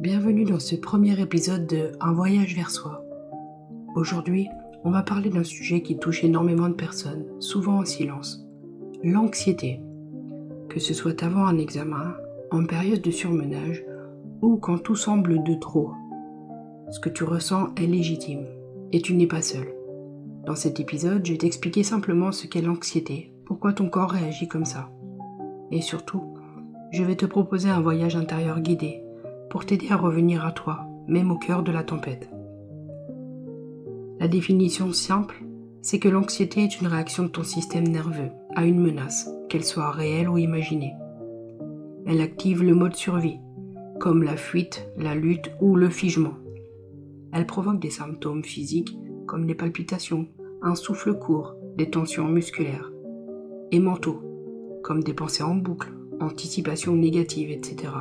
Bienvenue dans ce premier épisode de Un voyage vers soi. Aujourd'hui, on va parler d'un sujet qui touche énormément de personnes, souvent en silence. L'anxiété. Que ce soit avant un examen, en période de surmenage ou quand tout semble de trop. Ce que tu ressens est légitime et tu n'es pas seul. Dans cet épisode, je vais t'expliquer simplement ce qu'est l'anxiété, pourquoi ton corps réagit comme ça. Et surtout, je vais te proposer un voyage intérieur guidé pour t'aider à revenir à toi, même au cœur de la tempête. La définition simple, c'est que l'anxiété est une réaction de ton système nerveux à une menace, qu'elle soit réelle ou imaginée. Elle active le mode survie, comme la fuite, la lutte ou le figement. Elle provoque des symptômes physiques comme des palpitations, un souffle court, des tensions musculaires, et mentaux, comme des pensées en boucle, anticipation négative, etc.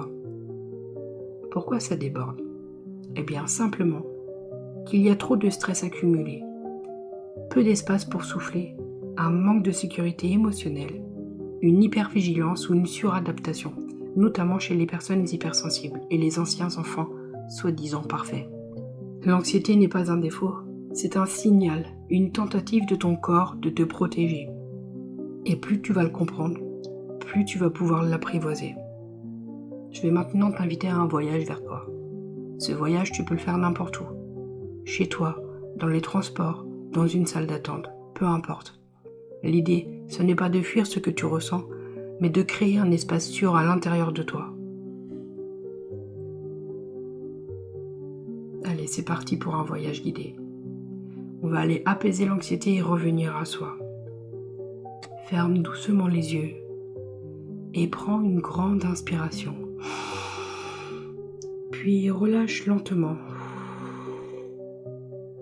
Pourquoi ça déborde ? Eh bien simplement qu'il y a trop de stress accumulé, peu d'espace pour souffler, un manque de sécurité émotionnelle, une hypervigilance ou une suradaptation, notamment chez les personnes hypersensibles et les anciens enfants soi-disant parfaits. L'anxiété n'est pas un défaut, c'est un signal, une tentative de ton corps de te protéger. Et plus tu vas le comprendre, plus tu vas pouvoir l'apprivoiser. Je vais maintenant t'inviter à un voyage vers toi. Ce voyage, tu peux le faire n'importe où. Chez toi, dans les transports, dans une salle d'attente, peu importe. L'idée, ce n'est pas de fuir ce que tu ressens, mais de créer un espace sûr à l'intérieur de toi. Allez, c'est parti pour un voyage guidé. On va aller apaiser l'anxiété et revenir à soi. Ferme doucement les yeux et prends une grande inspiration. Puis relâche lentement,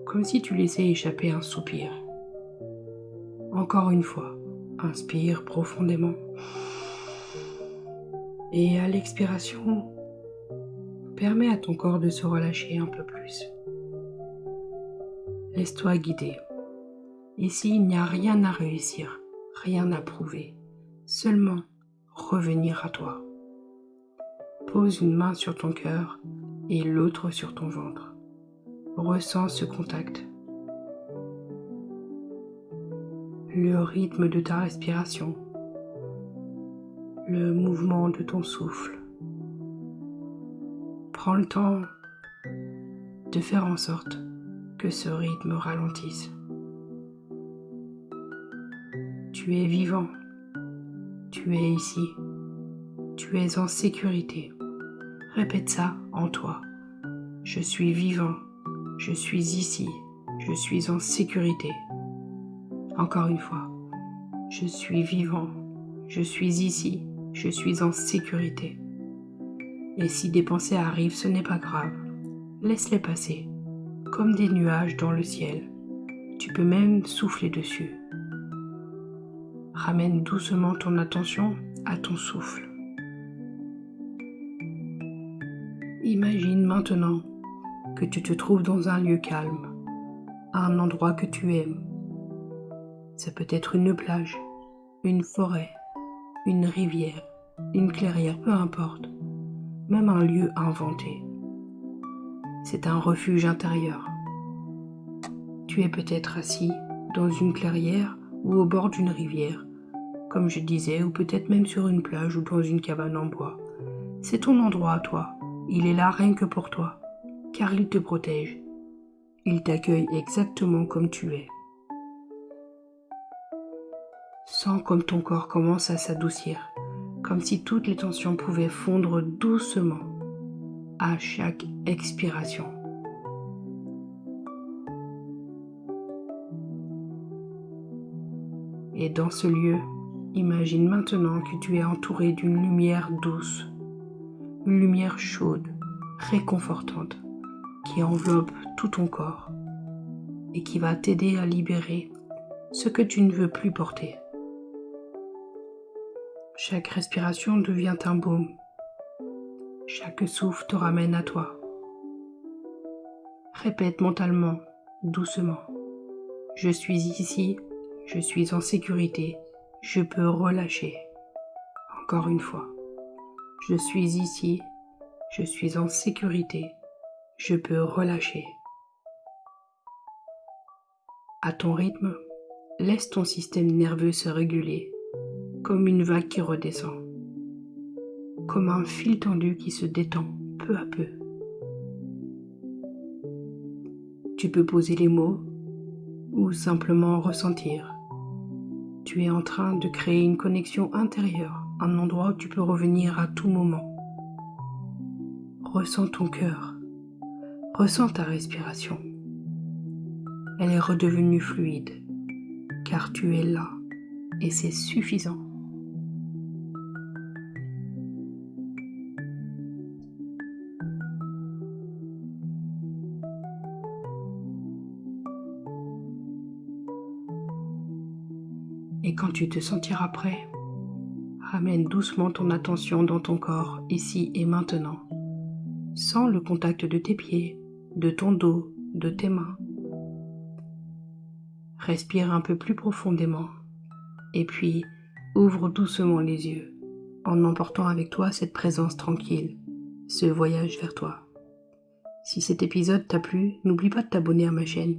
comme si tu laissais échapper un soupir. Encore une fois, inspire profondément. Et à l'expiration, permets à ton corps de se relâcher un peu plus. Laisse-toi guider. Ici, il n'y a rien à réussir, rien à prouver, seulement revenir à toi. Pose une main sur ton cœur et l'autre sur ton ventre. Ressens ce contact. Le rythme de ta respiration. Le mouvement de ton souffle. Prends le temps de faire en sorte que ce rythme ralentisse. Tu es vivant, tu es ici, tu es en sécurité. Répète ça en toi. Je suis vivant, je suis ici, je suis en sécurité. Encore une fois, je suis vivant, je suis ici, je suis en sécurité. Et si des pensées arrivent, ce n'est pas grave. Laisse-les passer, comme des nuages dans le ciel. Tu peux même souffler dessus. Ramène doucement ton attention à ton souffle. Imagine maintenant que tu te trouves dans un lieu calme, à un endroit que tu aimes. Ça peut être une plage, une forêt, une rivière, une clairière, peu importe, même un lieu inventé. C'est un refuge intérieur. Tu es peut-être assis dans une clairière ou au bord d'une rivière, comme je disais, ou peut-être même sur une plage ou dans une cabane en bois. C'est ton endroit à toi. Il est là rien que pour toi, car il te protège. Il t'accueille exactement comme tu es. Sens comme ton corps commence à s'adoucir, comme si toutes les tensions pouvaient fondre doucement à chaque expiration. Et dans ce lieu, imagine maintenant que tu es entouré d'une lumière douce, une lumière chaude, réconfortante, qui enveloppe tout ton corps et qui va t'aider à libérer ce que tu ne veux plus porter. Chaque respiration devient un baume. Chaque souffle te ramène à toi. Répète mentalement, doucement. Je suis ici, je suis en sécurité, je peux relâcher. Encore une fois. Je suis ici, Je suis en sécurité. Je peux relâcher. À ton rythme, laisse ton système nerveux se réguler, comme une vague qui redescend, comme un fil tendu qui se détend peu à peu. Tu peux poser les mots ou simplement ressentir. Tu es en train de créer une connexion intérieure, un endroit où tu peux revenir à tout moment. Ressens ton cœur, ressens ta respiration. Elle est redevenue fluide, car tu es là et c'est suffisant. Et quand tu te sentiras prêt, ramène doucement ton attention dans ton corps, ici et maintenant. Sens le contact de tes pieds, de ton dos, de tes mains. Respire un peu plus profondément et puis ouvre doucement les yeux en emportant avec toi cette présence tranquille, ce voyage vers toi. Si cet épisode t'a plu, n'oublie pas de t'abonner à ma chaîne